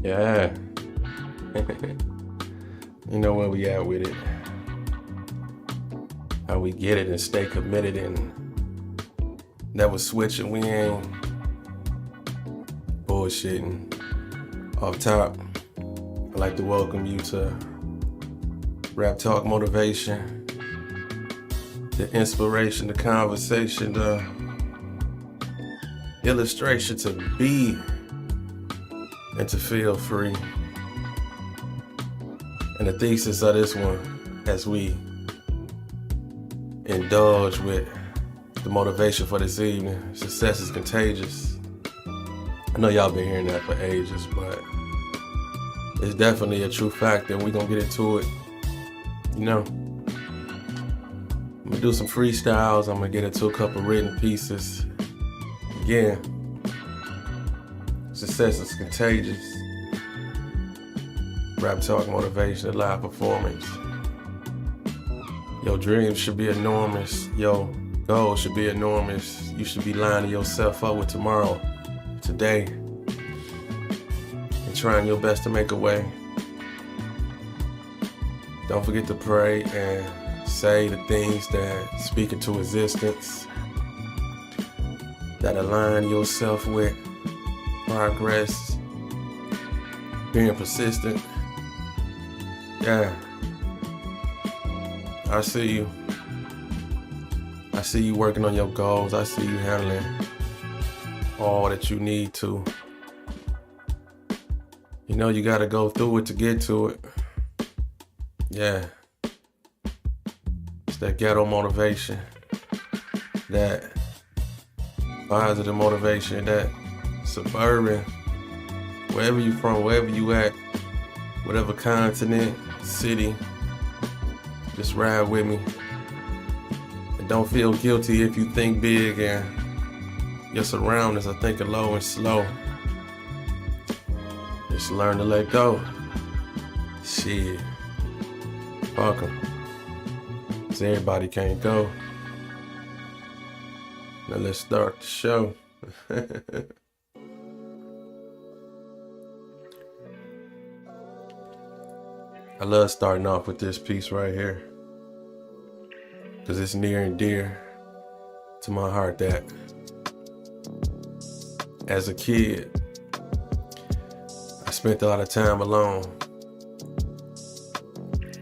Yeah. You know where we at with it. How we get it and stay committed and never switching. We ain't bullshitting. Off top, I'd like to welcome you to Raptalk Motivation, the inspiration, the conversation, the illustration to be and to feel free. And the thesis of this one, as we indulge with the motivation for this evening, success is contagious. I know y'all been hearing that for ages, but it's definitely a true fact, and we're gonna get into it. You know, I'm gonna do some freestyles. I'm gonna get into a couple written pieces. Again, success is contagious. Raptalk Motivation, a live performance. Your dreams should be enormous. Your goals should be enormous. You should be lining yourself up with tomorrow, today, and trying your best to make a way. Don't forget to pray and say the things that speak into existence, that align yourself with progress, being persistent. Yeah, I see you. I see you working on your goals. I see you handling all that you need to. You know you gotta go through it to get to it. Yeah. It's that ghetto motivation, that positive motivation, that suburban, wherever you from, wherever you at, whatever continent, city, just ride with me. And don't feel guilty if you think big and your surroundings are thinking low and slow. Just learn to let go. Shit. Fuck 'em. 'Cause everybody can't go. Now let's start the show. I love starting off with this piece right here, because it's near and dear to my heart that as a kid, I spent a lot of time alone,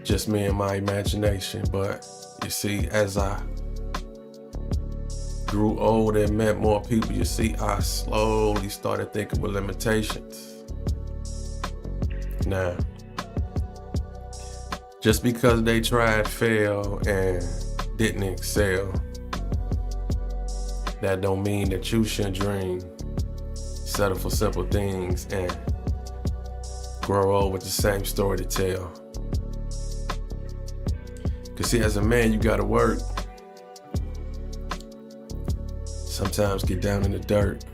just me and my imagination. But you see, as I grew older and met more people, you see, I slowly started thinking with limitations. Now, just because they tried, failed, and didn't excel, that don't mean that you shouldn't dream, settle for simple things, and grow old with the same story to tell. Cause see, as a man, you gotta work. Sometimes get down in the dirt.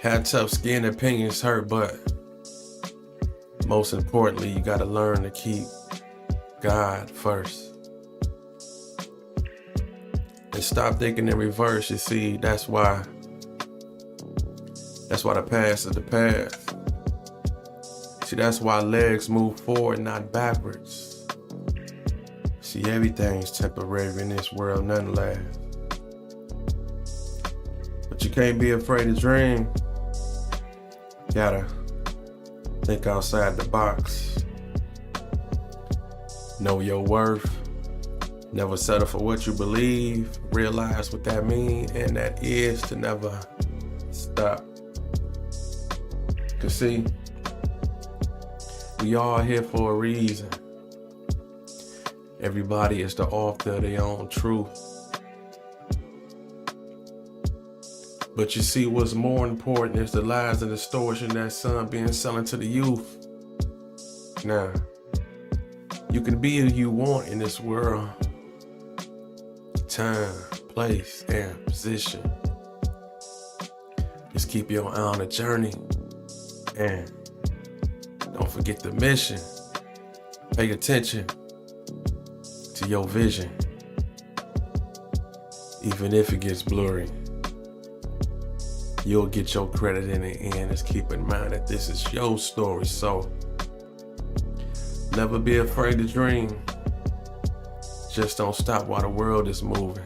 Have tough skin, opinions hurt, but most importantly, you gotta learn to keep God first. And stop thinking in reverse. You see, that's why the past is the past. See, that's why legs move forward, not backwards. See, everything's temporary in this world, nothing lasts. But you can't be afraid to dream. Gotta think outside the box. Know your worth. Never settle for what you believe. Realize what that means, and that is to never stop. Cause see, we all here for a reason. Everybody is the author of their own truth. But you see, what's more important is the lies and distortion that son being selling to the youth. Now, you can be who you want in this world. Time, place, and position. Just keep your eye on the journey. And don't forget the mission. Pay attention to your vision, even if it gets blurry. you'll get your credit in the end. Just keep in mind that this is your story. So never be afraid to dream. Just don't stop while the world is moving.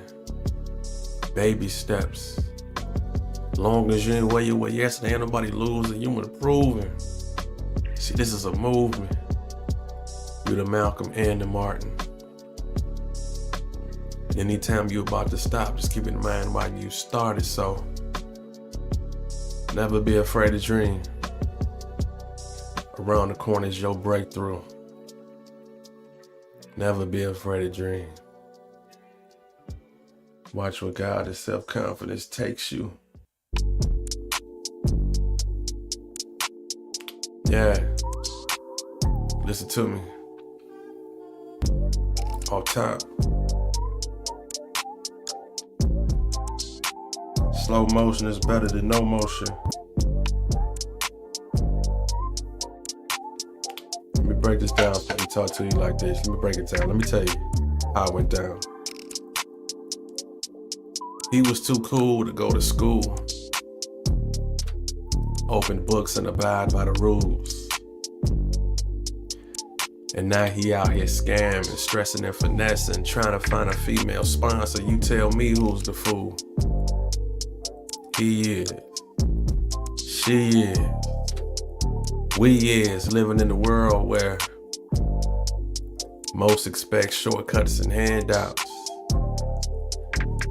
Baby steps. Long as you ain't where you were yesterday, ain't nobody losing, you improving. See, this is a movement. You the Malcolm and the Martin. Anytime you about to stop, just keep in mind why you started. So never be afraid to dream. Around the corner is your breakthrough. Never be afraid to dream. Watch where God's self-confidence takes you. Yeah. Listen to me. Off top. Slow motion is better than no motion. Let me break this down before we talk to you like this. Let me break it down. Let me tell you how it went down. He was too cool to go to school. Open books and abide by the rules. And now he out here scamming, stressing and finessing, trying to find a female sponsor. You tell me who's the fool. He is. She is. We is living in a world where most expect shortcuts and handouts.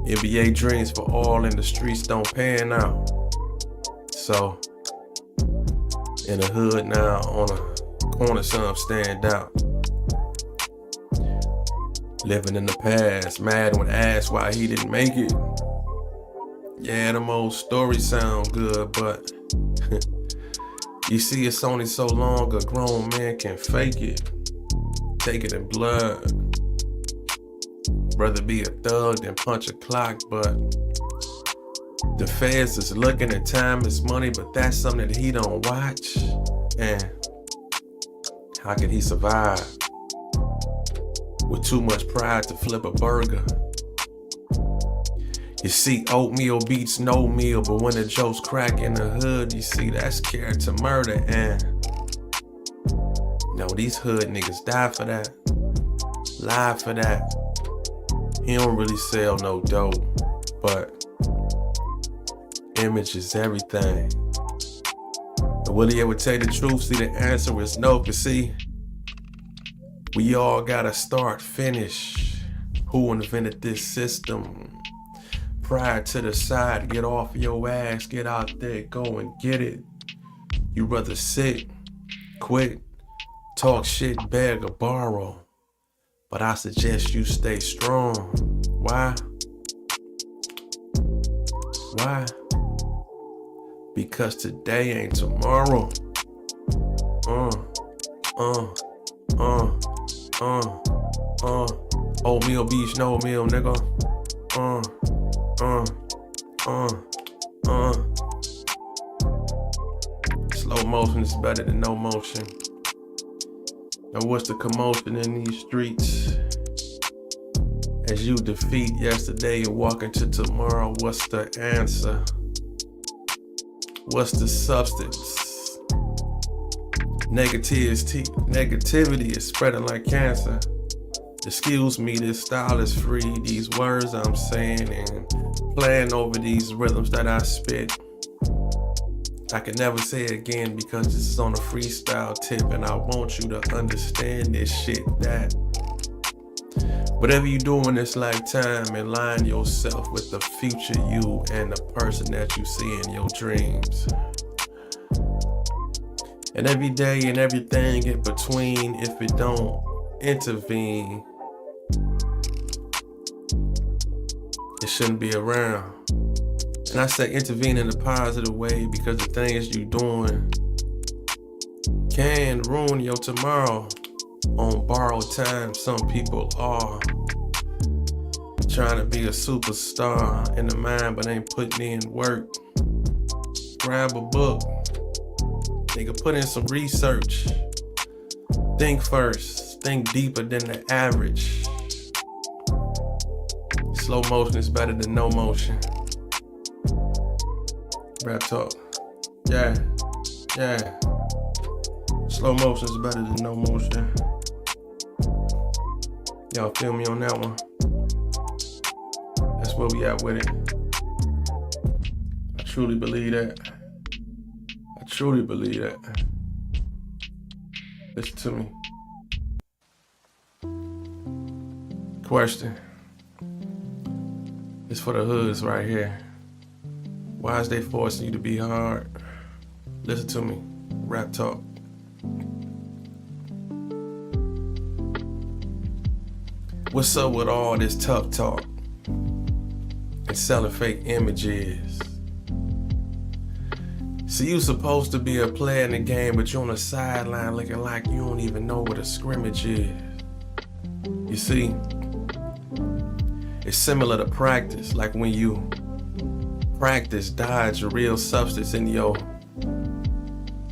NBA dreams for all in the streets don't pan out. So, in the hood now, on a corner, some stand out. Living in the past, mad when asked why he didn't make it. Yeah, them old stories sound good, but you see, it's only so long a grown man can fake it. Take it in blood. Rather be a thug than punch a clock, but the feds is looking and time is money, but that's something that he don't watch. And how can he survive with too much pride to flip a burger? You see, oatmeal beats no meal, but when the jokes crack in the hood, you see that's character murder. And these hood niggas die for that, lie for that. He don't really sell no dope, but image is everything. And will he ever tell the truth? See, the answer is no, but see, we all gotta start, finish. Who invented this system? Pride to the side, get off your ass, get out there, go and get it. You rather sit, quit, talk shit, beg or borrow. But I suggest you stay strong. Why? Why? Because today ain't tomorrow. Oatmeal beach, no meal, nigga. Slow motion is better than no motion. Now what's the commotion in these streets? As you defeat yesterday and walk into tomorrow, what's the answer? What's the substance? Negativity is spreading like cancer. Excuse me, this style is free. These words I'm saying and playing over these rhythms that I spit. I can never say it again because this is on a freestyle tip, and I want you to understand this shit that whatever you do in this lifetime, align yourself with the future you and the person that you see in your dreams. And every day and everything in between, if it don't intervene, it shouldn't be around. And I say intervene in a positive way because the things you doing can ruin your tomorrow on borrowed time. Some people are trying to be a superstar in the mind but ain't putting in work. Grab a book. Nigga, put in some research. Think first. Think deeper than the average. Slow motion is better than no motion. Raptalk. Yeah, yeah. Slow motion is better than no motion. Y'all feel me on that one? That's where we at with it. I truly believe that. I truly believe that. Listen to me. Question. It's for the hoods right here. Why is they forcing you to be hard? Listen to me. Raptalk. What's up with all this tough talk and selling fake images? See, you supposed to be a player in the game, but you're on the sideline looking like you don't even know what a scrimmage is. You see, it's similar to practice, like when you practice dodge a real substance in your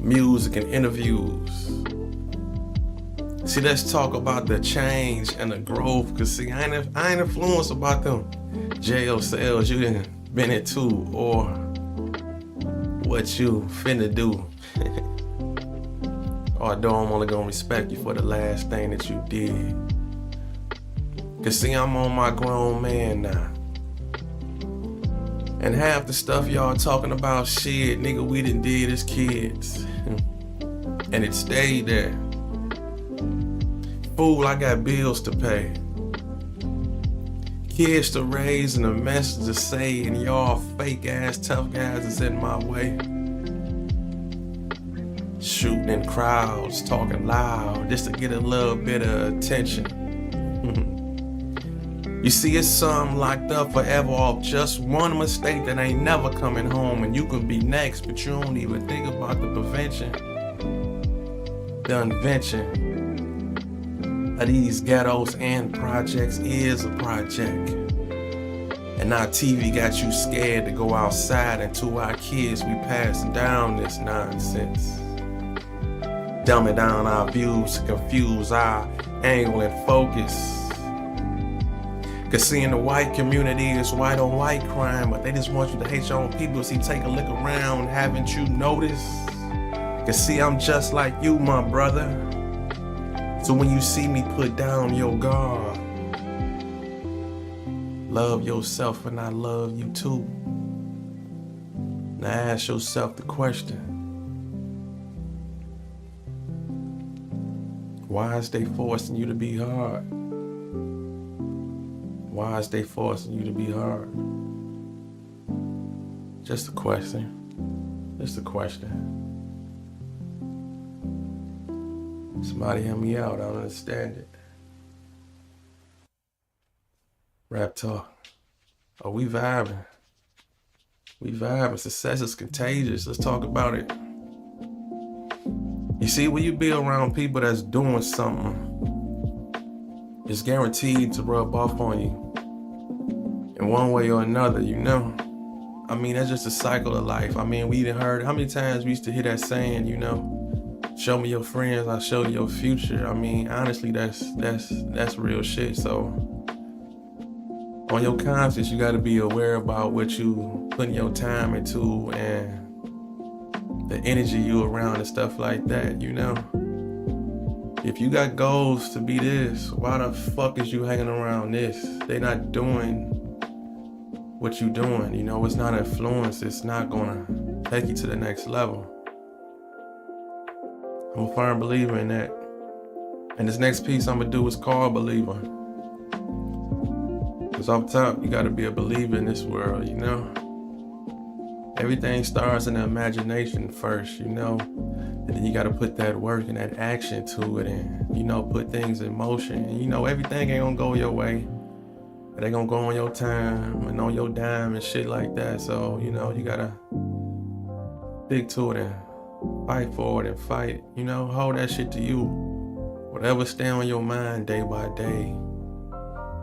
music and interviews. See, let's talk about the change and the growth, cause see, I ain't influenced about them jail cells you done been into or what you finna do. Although I'm only gonna respect you for the last thing that you did. Cause see, I'm on my grown man now. And half the stuff y'all talking about, shit, nigga, we done did as kids. And it stayed there. Fool, I got bills to pay. Kids to raise and a message to say, and y'all fake ass tough guys is in my way. Shooting in crowds, talking loud, just to get a little bit of attention. You see, it's some locked up forever off just one mistake that ain't never coming home, and you can be next, but you don't even think about the prevention, the invention of these ghettos and projects is a project. And now TV got you scared to go outside, and to our kids we passing down this nonsense. Dumbing down our views to confuse our angle and focus. Cause seeing the white community is white on white crime, but they just want you to hate your own people. See, take a look around, haven't you noticed? Cause see, I'm just like you, my brother. So when you see me put down your guard, love yourself and I love you too. Now ask yourself the question. Why is they forcing you to be hard? Why is they forcing you to be hard? Just a question. Just a question. Somebody help me out, I don't understand it. Raptalk. Oh, we vibing. We vibing. Success is contagious. Let's talk about it. You see, when you be around people that's doing something, it's guaranteed to rub off on you in one way or another, you know? I mean, that's just a cycle of life. I mean, we even heard, how many times we used to hear that saying, you know, show me your friends, I'll show you your future. I mean, honestly, that's real shit. So on your conscience, you gotta be aware about what you putting your time into and the energy you around and stuff like that, you know? If you got goals to be this, why the fuck is you hanging around this? They not doing what you doing, you know? It's not influence, it's not gonna take you to the next level. I'm a firm believer in that. And this next piece I'm gonna do is called Believer. Cause off top, you gotta be a believer in this world, you know? Everything starts in the imagination first, you know? And then you gotta put that work and that action to it and, you know, put things in motion. And, you know, everything ain't gonna go your way. It ain't gonna go on your time and on your dime and shit like that. So, you know, you gotta stick to it and fight for it and fight, you know, hold that shit to you. Whatever stay on your mind day by day.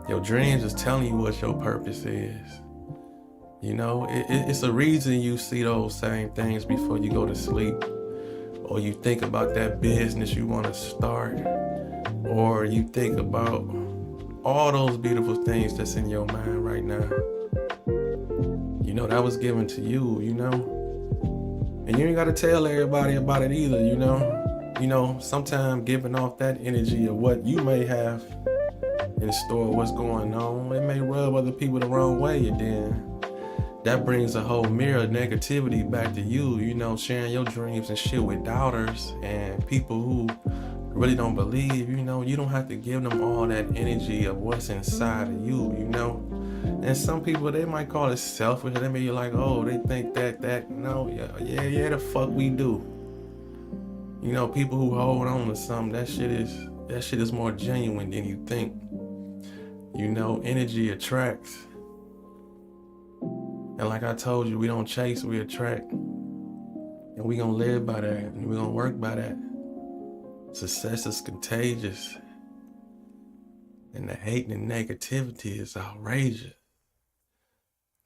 Your dreams is telling you what your purpose is. You know, it's a reason you see those same things before you go to sleep. Or you think about that business you want to start. Or you think about all those beautiful things that's in your mind right now. You know, that was given to you, you know? And you ain't gotta tell everybody about it either, you know? You know, sometimes giving off that energy of what you may have in store, what's going on, it may rub other people the wrong way, and then that brings a whole mirror of negativity back to you, you know, sharing your dreams and shit with doubters and people who really don't believe, you know. You don't have to give them all that energy of what's inside of you, you know. And some people, they might call it selfish. They may be like, oh, they think that, no, yeah, the fuck we do. You know, people who hold on to something, that shit is more genuine than you think. You know, energy attracts. And like I told you, we don't chase, we attract. And we gonna live by that, and we gonna work by that. Success is contagious. And the hate and negativity is outrageous.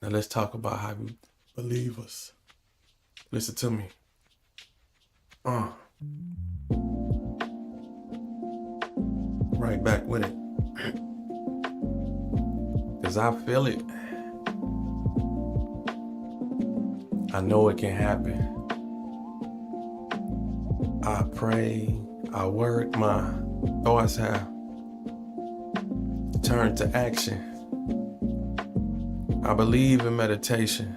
Now let's talk about how you believe us. Listen to me. Right back with it. Cause I feel it. I know it can happen. I pray, I work, my thoughts have turned to action. I believe in meditation.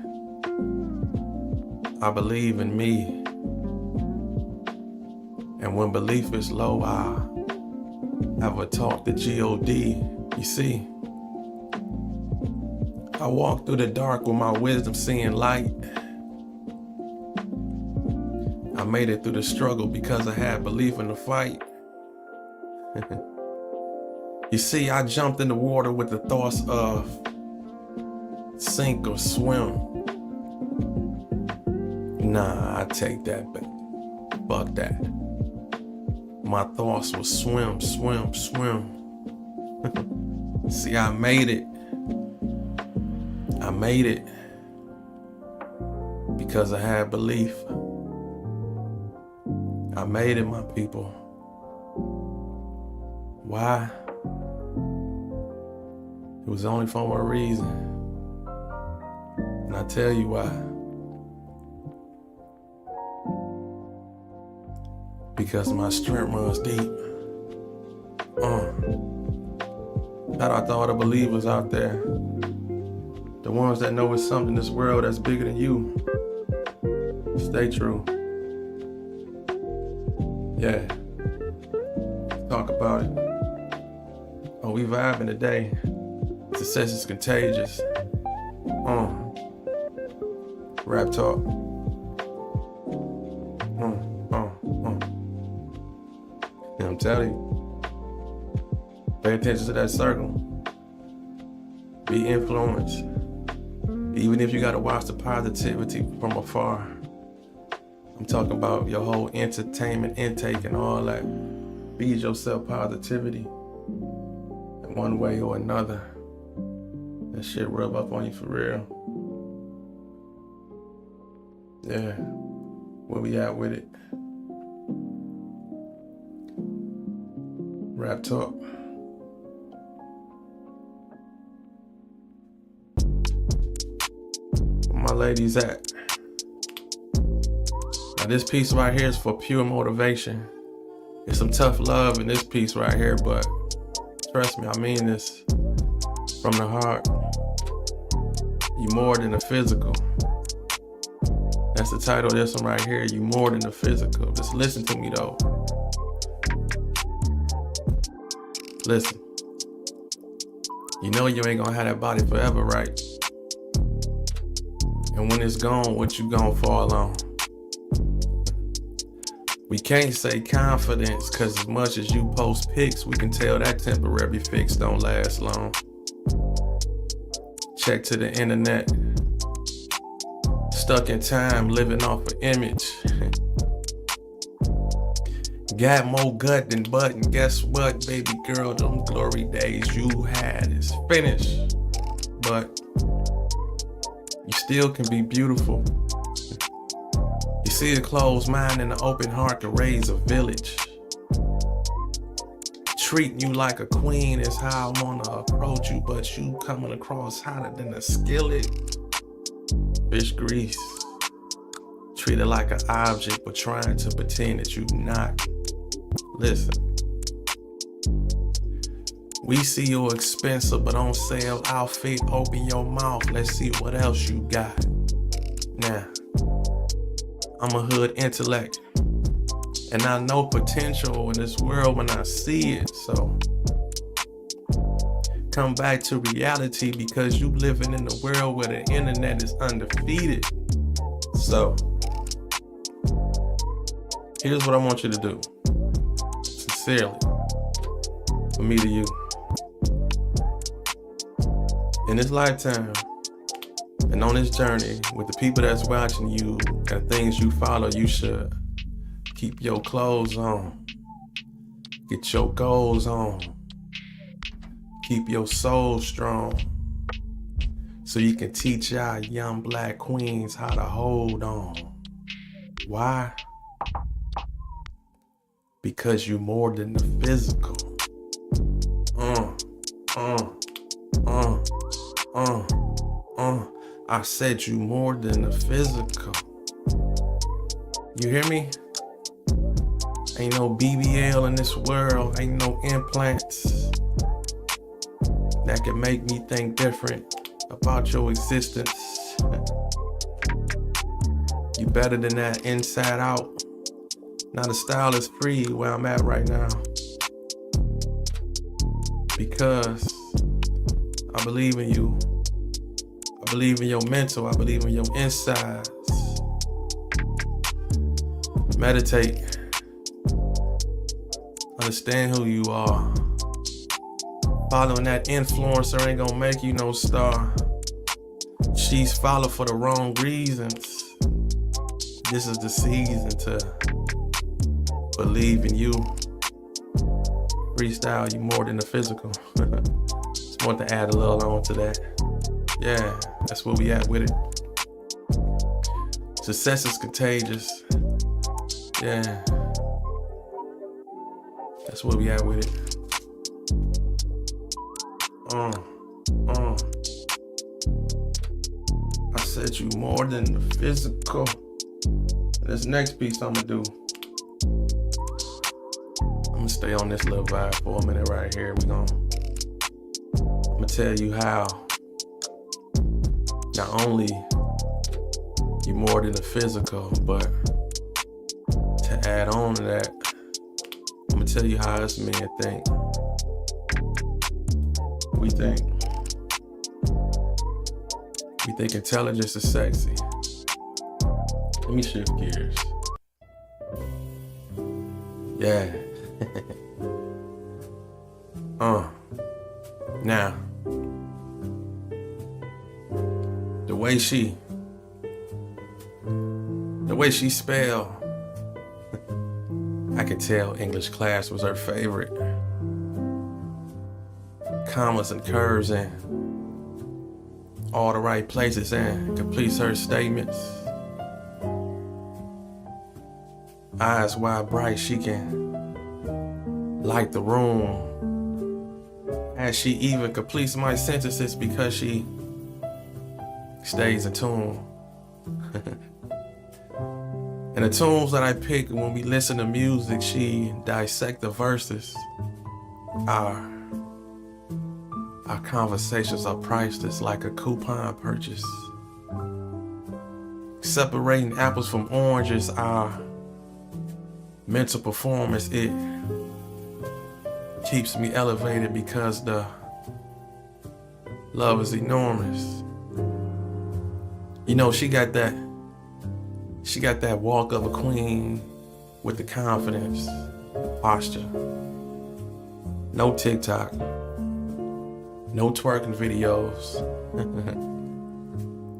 I believe in me. And when belief is low, I have a talk to G-O-D. You see, I walk through the dark with my wisdom seeing light. I made it through the struggle because I had belief in the fight. You see, I jumped in the water with the thoughts of sink or swim. Nah, I take that back. Fuck that. My thoughts was swim. See, I made it. I made it because I had belief. I made it, my people. Why? It was only for a reason. And I tell you why. Because my strength runs deep. Shout out to all the believers out there. The ones that know it's something in this world that's bigger than you. Stay true. Yeah. Talk about it. Oh, we vibing today. Success is contagious. Raptalk. And I'm telling you, pay attention to that circle. Be influenced. Even if you gotta watch the positivity from afar. I'm talking about your whole entertainment intake and all that. Feed yourself positivity in one way or another. That shit rub up on you for real. Yeah, where we at with it? Raptalk. Where my ladies at? Now this piece right here is for pure motivation. There's some tough love in this piece right here, but trust me, I mean this from the heart. You more than the physical. That's the title of this one right here. You more than the physical. Just listen to me though. Listen. You know you ain't gonna have that body forever, right? And when it's gone, what you gonna fall on? We can't say confidence, cause as much as you post pics, we can tell that temporary fix don't last long. Check to the internet. Stuck in time, living off an image. Got more gut than butt, and guess what, baby girl? Them glory days you had is finished. But you still can be beautiful. You see, a closed mind and an open heart to raise a village. Treating you like a queen is how I wanna approach you, but you coming across hotter than a skillet. Fish grease. treated like an object, but trying to pretend that you're not. Listen. We see you're expensive, but on sale outfit. Open your mouth, let's see what else you got. Now, I'm a hood intellect, and I know potential in this world when I see it. So, come back to reality, because you living in a world where the internet is undefeated. So, here's what I want you to do. Sincerely, from me to you. In this lifetime, and on this journey, with the people that's watching you and things you follow, you should keep your clothes on, get your goals on, keep your soul strong, so you can teach our young black queens how to hold on. Why? Because you're more than the physical. I said you more than the physical. You hear me? Ain't no BBL in this world, ain't no implants that can make me think different about your existence. You better than that inside out. Now the style is free where I'm at right now, because I believe in you. I believe in your mental. I believe in your insides. Meditate. Understand who you are. Following that influencer ain't gonna make you no star. She's followed for the wrong reasons. This is the season to believe in you. Freestyle, you more than the physical. Just want to add a little on to that. Yeah, that's where we at with it. Success is contagious. Yeah, that's where we at with it. I said you more than the physical. This next piece I'm gonna do, I'm gonna stay on this little vibe for a minute right here. I'm gonna tell you how not only you more than the physical, but to add on to that, I'm gonna tell you how us men think. We think intelligence is sexy. Let me shift gears. Yeah. Now, the way she spell, I could tell English class was her favorite. Commas and curves in all the right places and completes her statements. Eyes wide bright, she can light the room. As she even completes my sentences because she stays in tune. And the tunes that I pick when we listen to music, she dissect the verses. Our conversations are priceless like a coupon purchase. Separating apples from oranges, our mental performance, it keeps me elevated because the love is enormous. You know, she got that walk of a queen with the confidence, posture. No TikTok, no twerking videos.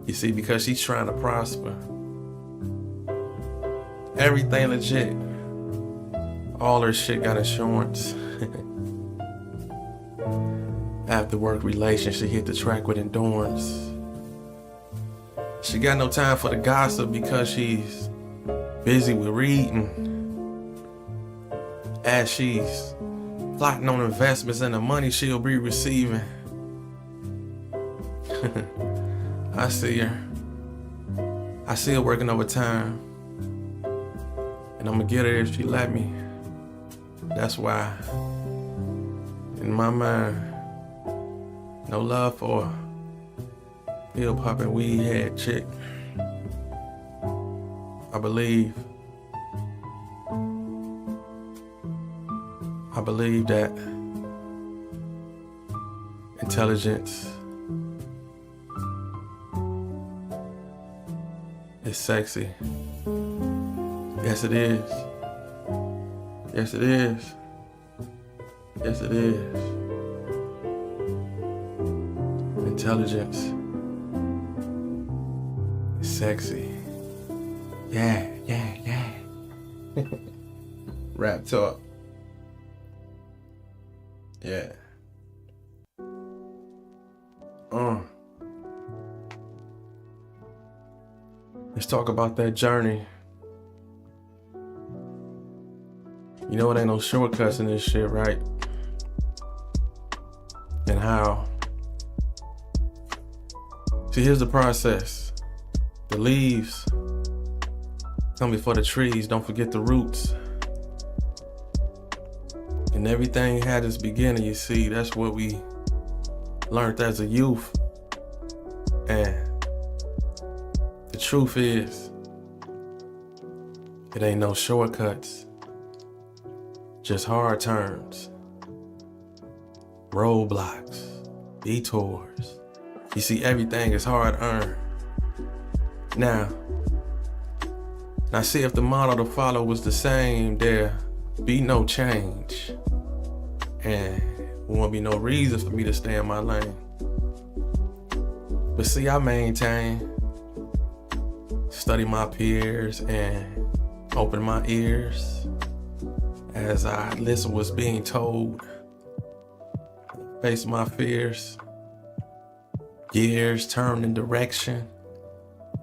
You see, because she's trying to prosper. Everything legit. All her shit got insurance. After work relations, she hit the track with endurance. She got no time for the gossip because she's busy with reading. As she's plotting on investments and the money she'll be receiving. I see her working overtime. And I'ma get her if she let me. That's why, in my mind, no love for a pill popping weed head chick. I believe that intelligence is sexy. Yes, it is. Yes, it is. Yes, it is. Intelligence is sexy. Yeah. Raptalk. Yeah. Let's talk about that journey. You know it ain't no shortcuts in this shit, right? And how? See, here's the process. The leaves come before the trees. Don't forget the roots. And everything had its beginning, you see. That's what we learned as a youth. And the truth is, it ain't no shortcuts. Just hard turns, roadblocks, detours. You see, everything is hard earned. Now see, if the model to follow was the same, there be no change. And there won't be no reason for me to stay in my lane. But see, I maintain, study my peers and open my ears as I listen what's being told, face my fears, gears turned in direction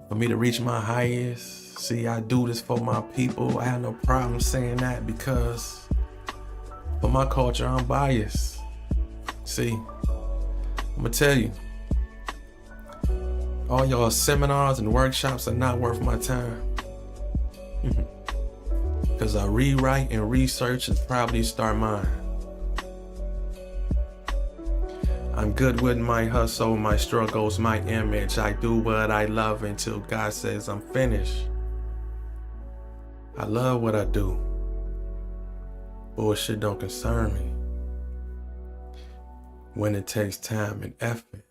for me to reach my highest. See, I do this for my people. I have no problem saying that because for my culture, I'm biased. See, I'm gonna tell you, all y'all seminars and workshops are not worth my time. Because I rewrite and research and probably start mine. I'm good with my hustle, my struggles, my image. I do what I love until God says I'm finished. I love what I do. Bullshit don't concern me. When it takes time and effort.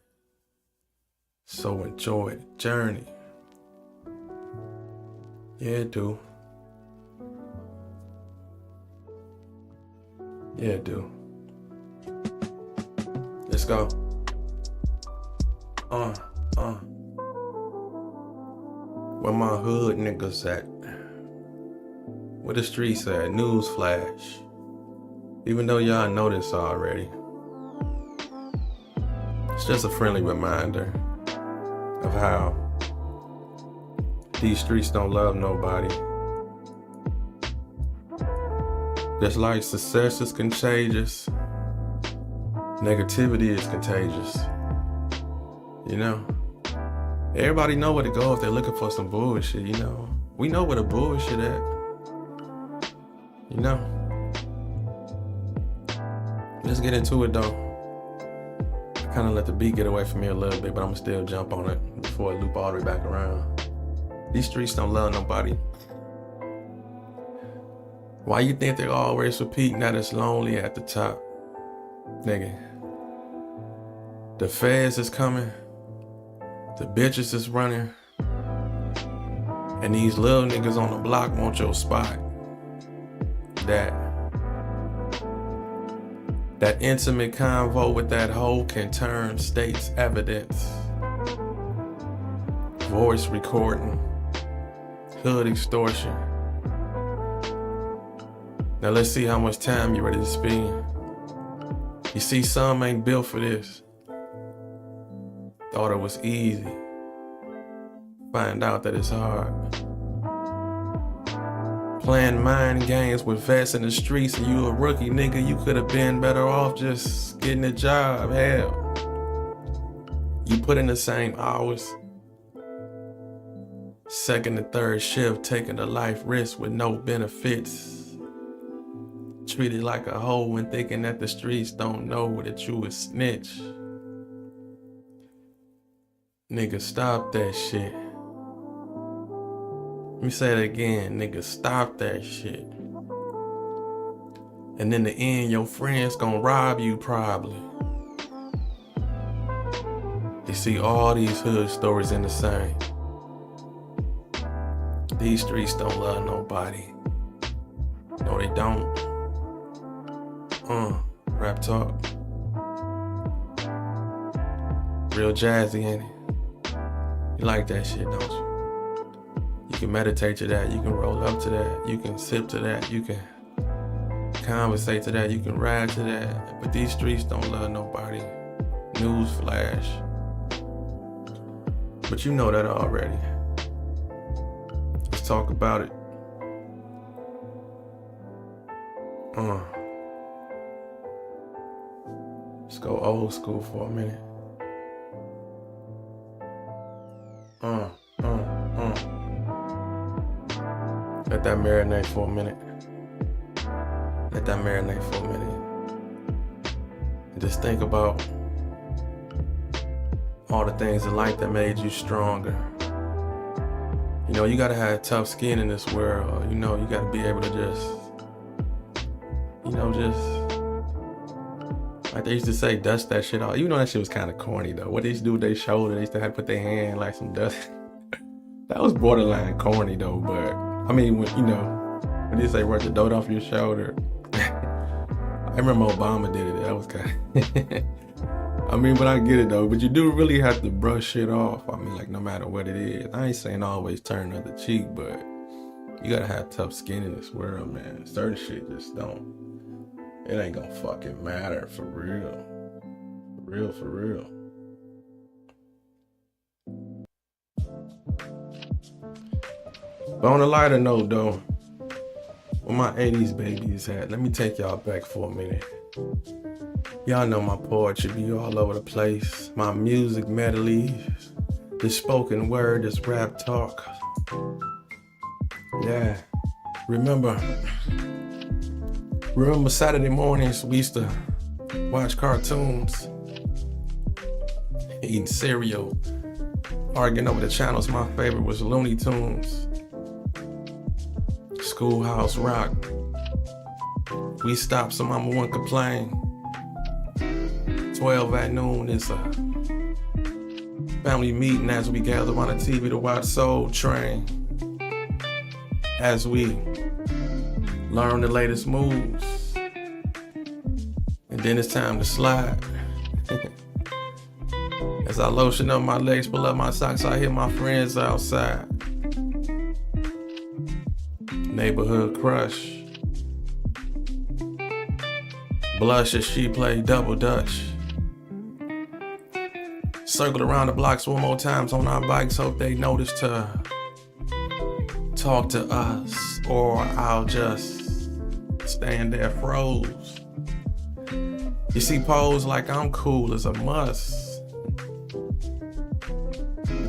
So enjoy the journey. Yeah, it do. Yeah, it do. Let's go. Where my hood niggas at? Where the streets at? Newsflash. Even though y'all know this already. It's just a friendly reminder of how these streets don't love nobody. Just like success is contagious, negativity is contagious. You know? Everybody know where to go if they're looking for some bullshit, you know? We know where the bullshit at. You know? Let's get into it though. I kinda let the beat get away from me a little bit, but I'ma still jump on it before I loop all the way back around. These streets don't love nobody. Why you think they always repeat that it's lonely at the top? Nigga. The feds is coming. The bitches is running. And these little niggas on the block want your spot. That intimate convo with that hoe can turn state's evidence. Voice recording. Hood extortion. Now let's see how much time you're ready to spend. You see, some ain't built for this. Thought it was easy. Find out that it's hard. Playing mind games with vets in the streets and you a rookie, nigga, you could have been better off just getting a job, hell. You put in the same hours. Second and third shift, taking a life risk with no benefits. Treated like a hoe and thinking that the streets don't know that you a snitch. Nigga, stop that shit. Let me say it again, nigga, stop that shit. And in the end, your friends gonna rob you probably. You see all these hood stories in the same. These streets don't love nobody. No, they don't. Raptalk. Real jazzy, ain't it? You like that shit, don't you? You can meditate to that, you can roll up to that, you can sip to that, you can conversate to that, you can ride to that. But these streets don't love nobody. News flash. But you know that already. Let's talk about it. Let's go old school for a minute. Let that marinate for a minute. Let that marinate for a minute. And just think about all the things in life that made you stronger. You know, you gotta have tough skin in this world. You know, you gotta be able to like they used to say, dust that shit off. You know that shit was kind of corny though. What they used to do with their shoulder, they used to have to put their hand like some dust. That was borderline corny though, but I mean, when they say rub the dirt off your shoulder. I remember Obama did it. That was kind of I mean, but I get it though. But you do really have to brush shit off. I mean, like no matter what it is. I ain't saying always turn the other cheek, but you gotta have tough skin in this world, man. Certain shit just don't. It ain't gonna fucking matter for real. For real, for real. But on a lighter note though, where my 80s babies at, let me take y'all back for a minute. Y'all know my poetry be all over the place. My music medleys, this spoken word, this rap talk. Yeah, remember Saturday mornings we used to watch cartoons, eating cereal, arguing over the channels. My favorite was Looney Tunes, Schoolhouse Rock. We stopped so mama wouldn't complain. 12 at noon is a family meeting as we gather on the TV to watch Soul Train. As we learn the latest moves. And then it's time to slide. As I lotion up my legs, pull up my socks, I hear my friends outside. Neighborhood crush. Blush as she play double dutch. Circle around the blocks one more times on our bikes, hope they notice to talk to us, or I'll just stand there froze. You see, pose like I'm cool is a must.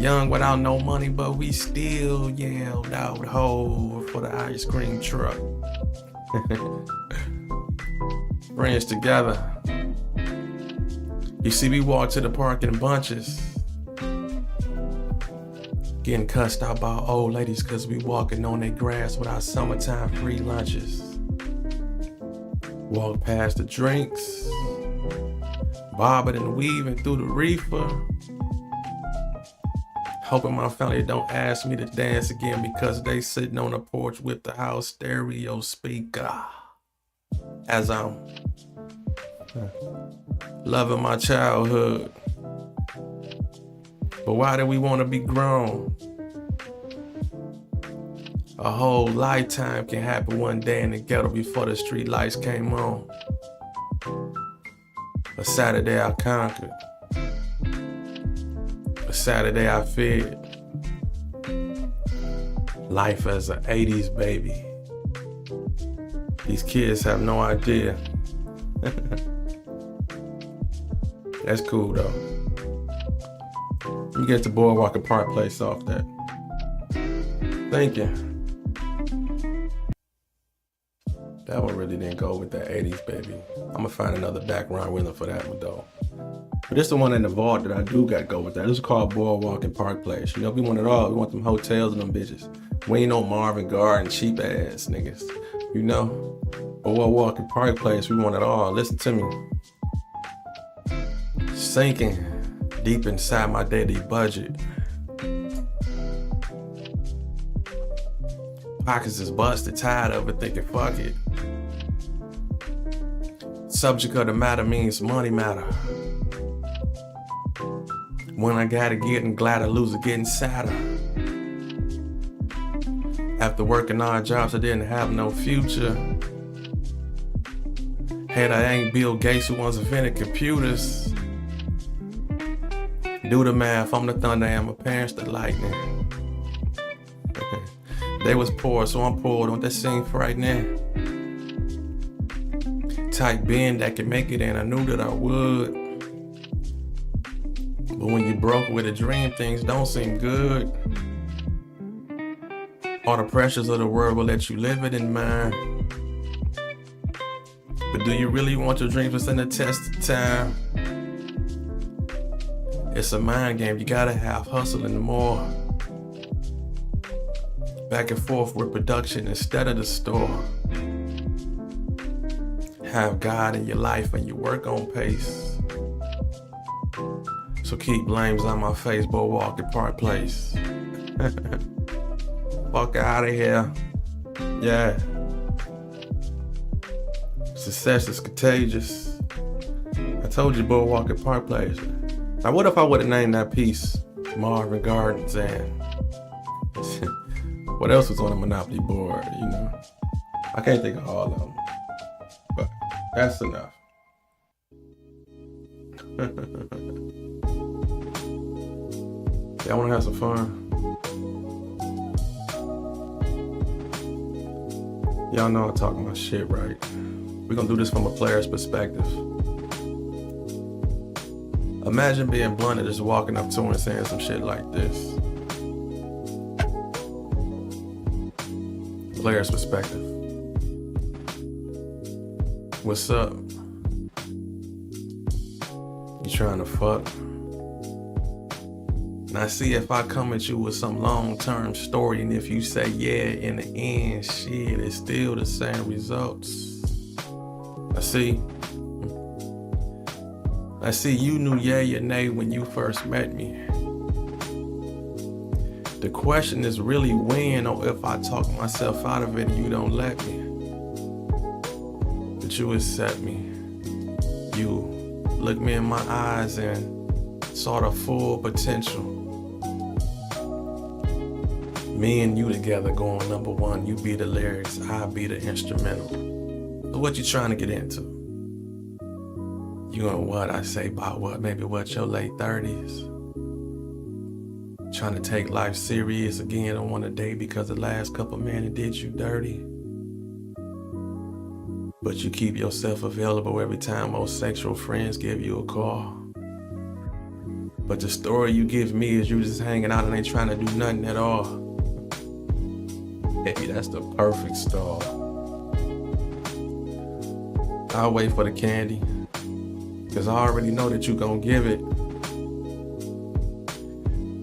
Young without no money, but we still yelled out ho for the ice cream truck. Friends together. You see, we walk to the park in bunches, getting cussed out by old ladies cause we walking on their grass with our summertime free lunches. Walk past the drinks, bobbing and weaving through the reefer, hoping my family don't ask me to dance again because they sitting on the porch with the house stereo speaker. As I'm loving my childhood. But why do we want to be grown? A whole lifetime can happen one day in the ghetto before the street lights came on. A Saturday I conquered. A Saturday I fed. Life as an 80s baby. These kids have no idea. That's cool though. Let me get the Boardwalk and Park place off that. Thinking. That one really didn't go with that 80s, baby. I'm gonna find another background rhythm for that one though. But this is the one in the vault that I do got to go with that. This is called Boardwalk and Park Place. You know, we want it all. We want them hotels and them bitches. We ain't no Marvin Garden, cheap ass niggas. You know? Boardwalk and Park Place, we want it all. Listen to me. Sinking deep inside my daily budget. Pockets is busted, tired of it, thinking fuck it. Subject of the matter means money matter. When I gotta get and glad I lose it, getting sadder. After working odd jobs, I didn't have no future. Head, I ain't Bill Gates who once invented computers. Do the math, I'm the thunder and my parents the lightning. They was poor, so I'm poor, don't that seem frightening? Type being that could make it and I knew that I would. But when you broke with a dream, things don't seem good. All the pressures of the world will let you live it in mind. But do you really want your dreams to stand the test of time? It's a mind game, you gotta have hustle and more. Back and forth with production instead of the store. Have God in your life and you work on pace. So keep blames on my face, Boardwalk and Park Place. Fuck out of here. Yeah. Success is contagious. I told you, Boardwalk and Park Place. Now what if I would have named that piece Marvin Gardens and what else was on the Monopoly board, you know? I can't think of all of them. But that's enough. Y'all wanna have some fun? Y'all know I'm talking my shit, right? We're gonna do this from a player's perspective. Imagine being blunt and just walking up to her and saying some shit like this. Player's perspective. What's up? You trying to fuck? Now see if I come at you with some long-term story, and if you say yeah, in the end, shit, it's still the same results. I see you knew yay or nay when you first met me. The question is really when or if I talk myself out of it and you don't let me. But you accept me. You look me in my eyes and saw the full potential. Me and you together going number one. You be the lyrics, I be the instrumental. So what you trying to get into? You know what I say about what? Maybe what, your late 30s? Trying to take life serious again on one a day because the last couple men that did you dirty. But you keep yourself available every time most sexual friends give you a call. But the story you give me is you just hanging out and ain't trying to do nothing at all. Hey, that's the perfect stall. I'll wait for the candy, cause I already know that you gon' give it.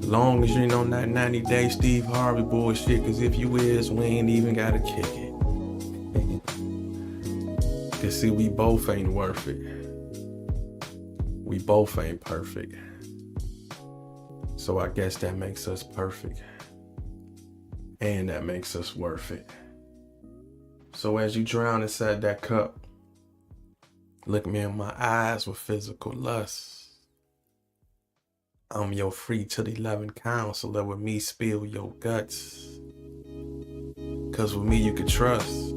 Long as you ain't on that 90-day Steve Harvey bullshit, cause if you is, we ain't even gotta kick it. Cause see, we both ain't worth it. We both ain't perfect. So I guess that makes us perfect. And that makes us worth it. So as you drown inside that cup, look me in my eyes with physical lust. I'm your free to the 11 counselor. With me, spill your guts. Cause with me, you can trust.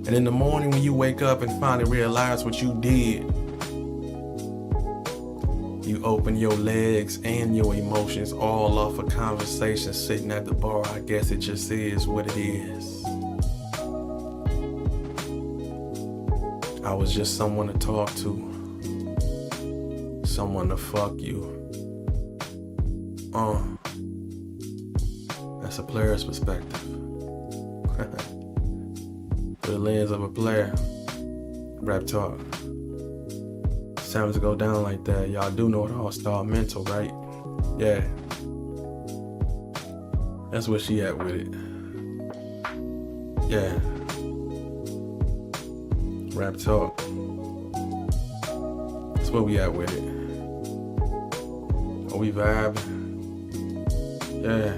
And in the morning when you wake up and finally realize what you did, you open your legs and your emotions all off a conversation sitting at the bar. I guess it just is what it is. I was just someone to talk to. Someone to fuck you. I That's a player's perspective. Through the lens of a player. Raptalk. Sometimes it go down like that. Y'all do know it all start mental, right? Yeah. That's where she at with it. Yeah. Raptalk. That's where we at with it. Are we vibing? Yeah.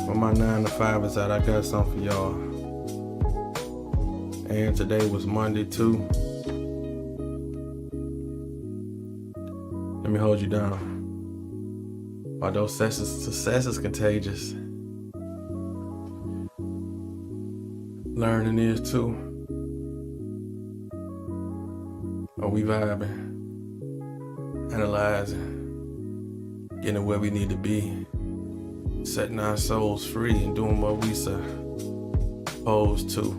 When my 9 to 5 is out, I got something for y'all. And today was Monday too. Let me hold you down. Although success is contagious, learning is too. Are we vibing? Analyzing, getting where we need to be, setting our souls free and doing what we supposed to.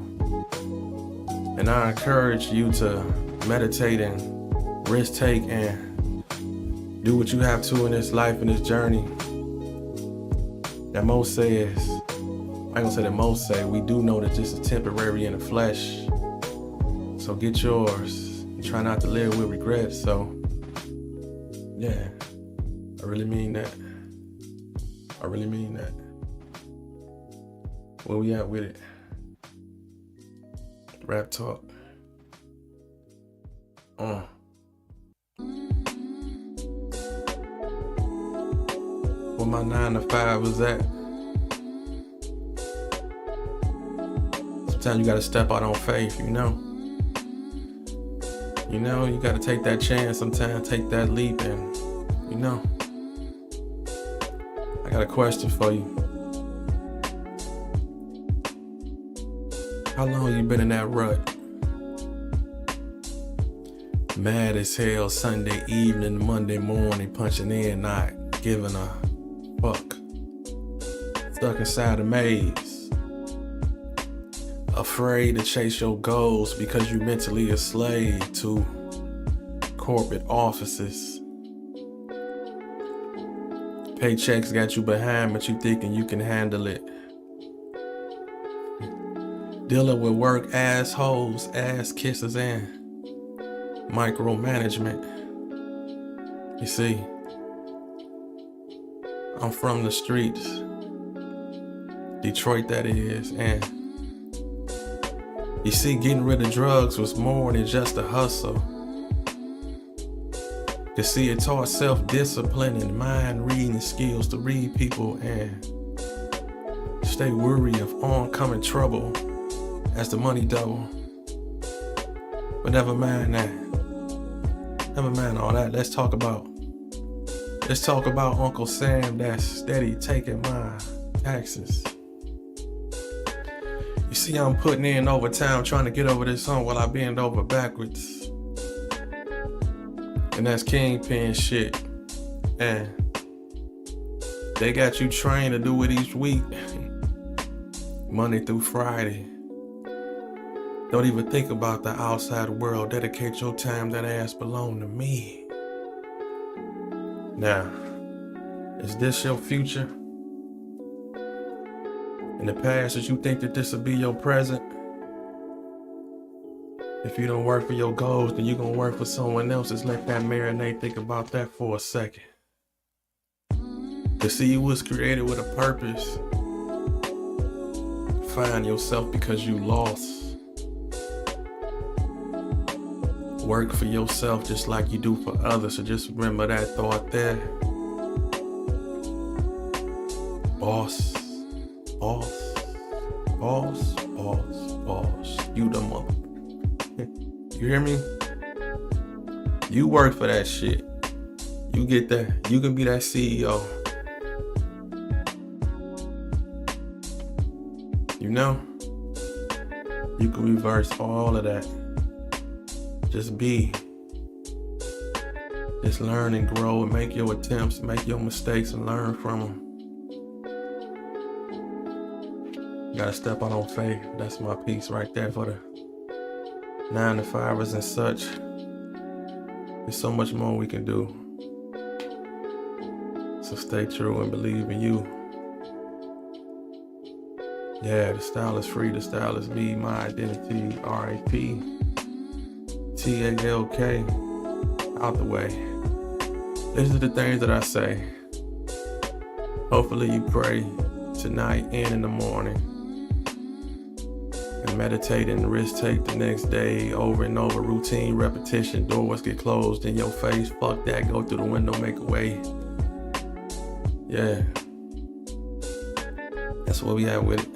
And I encourage you to meditate and risk take and do what you have to in this life, in this journey. That most says, I ain't gonna say that most say, we do know that this is temporary in the flesh. So get yours and try not to live with regret. So yeah, I really mean that. I really mean that. Where we at with it? Raptalk. Where my 9 to 5 was at. Sometimes you gotta step out on faith, you know? You know, you gotta take that chance sometimes, take that leap, and you know. I got a question for you. How long you been in that rut? Mad as hell Sunday evening, Monday morning, punching in, not giving a fuck. Stuck inside a maze. Afraid to chase your goals because you mentally a slave to corporate offices. Paychecks got you behind, but you thinking you can handle it. Dealing with work assholes, ass kisses, and micromanagement. You see, I'm from the streets, Detroit that is, and you see, getting rid of drugs was more than just a hustle. You see, it taught self-discipline and mind-reading skills to read people and stay wary of oncoming trouble as the money double. But never mind that. Never mind all that. Let's talk about Uncle Sam that's steady taking my taxes. You see, I'm putting in overtime trying to get over this hump while I bend over backwards. And that's kingpin shit. And they got you trained to do it each week. Monday through Friday. Don't even think about the outside world. Dedicate your time, that ass belong to me. Now, is this your future? In the past, did you think that this would be your present? If you don't work for your goals, then you're gonna work for someone else. Just let that marinate. Think about that for a second. To see you was created with a purpose. Find yourself because you lost. Work for yourself just like you do for others. So just remember that thought there. Boss. You the mother. You hear me? You work for that shit. You get that. You can be that CEO. You know? You can reverse all of that. Just be. Just learn and grow and make your attempts, make your mistakes and learn from them. You gotta step out on faith. That's my piece right there for the 9 to 5ers and such. There's so much more we can do. So stay true and believe in you. Yeah, the style is free, the style is me, my identity, RAPTALK, out the way. These are the things that I say. Hopefully you pray tonight and in the morning. And meditate and risk take the next day over and over. Routine, repetition, doors get closed in your face. Fuck that, go through the window, make a way. Yeah. That's what we have with it.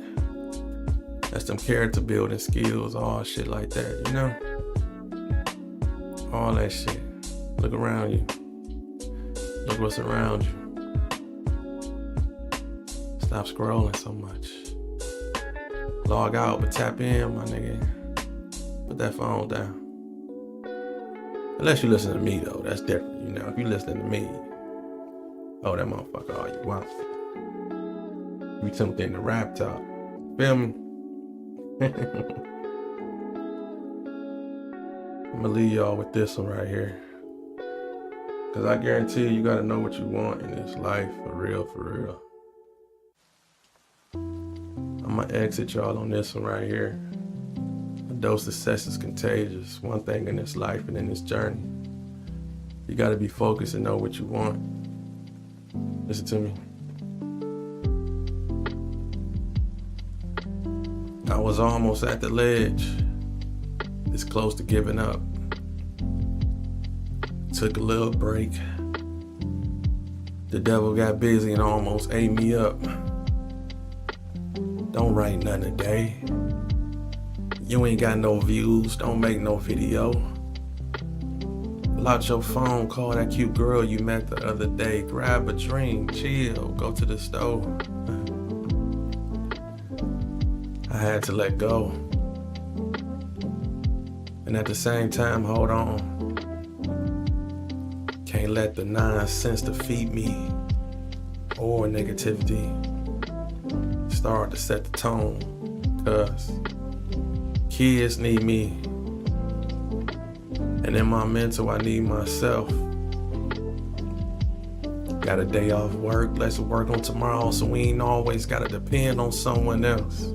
That's them character building skills, all shit like that, you know? All that shit. Look around you. Look what's around you. Stop scrolling so much. Log out, but tap in, my nigga. Put that phone down. Unless you listen to me, though. That's different, you know? If you listening to me, oh, that motherfucker all you want. You tuned in to Raptalk. Feel me? I'm gonna leave y'all with this one right here. Cause I guarantee you gotta know what you want in this life, for real, for real. I'm gonna exit y'all on this one right here. A dose of success is contagious. One thing in this life and in this journey, you gotta be focused and know what you want. Listen to me. I was almost at the ledge, this close to giving up. Took a little break. The devil got busy and almost ate me up. Don't write nothing today. You ain't got no views, don't make no video. Pull out your phone, call that cute girl you met the other day. Grab a drink, chill, go to the store. I had to let go. And at the same time, hold on. Can't let the nonsense defeat me or negativity start to set the tone. Cause kids need me. And in my mental, I need myself. Got a day off work, let's work on tomorrow so we ain't always gotta depend on someone else.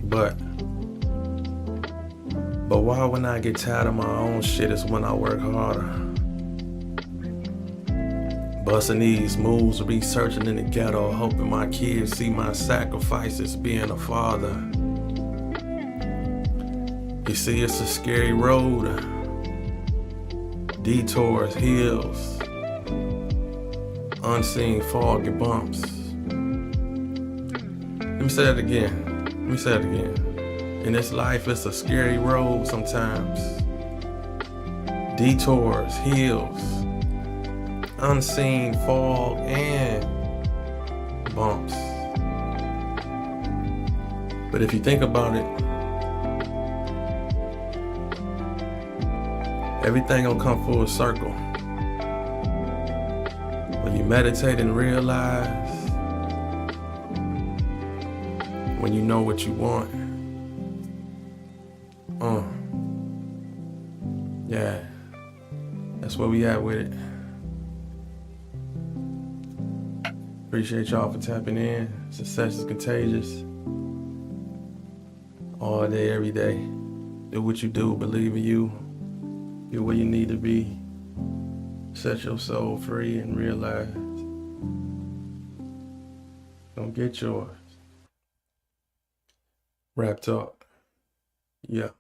But why when I get tired of my own shit is when I work harder. Busting these moves, researching in the ghetto, hoping my kids see my sacrifices being a father. You see, it's a scary road. Detours, hills, unseen foggy bumps. Let me say that again. In this life, it's a scary road sometimes. Detours, hills, unseen fog, and bumps. But if you think about it, everything gonna come full circle. When you meditate and realize, when you know what you want. Yeah, that's where we at with it. Appreciate y'all for tapping in. Success is contagious. All day, every day. Do what you do, believe in you. Get where you need to be. Set your soul free and realize, don't get yours. Raptalk. Yeah.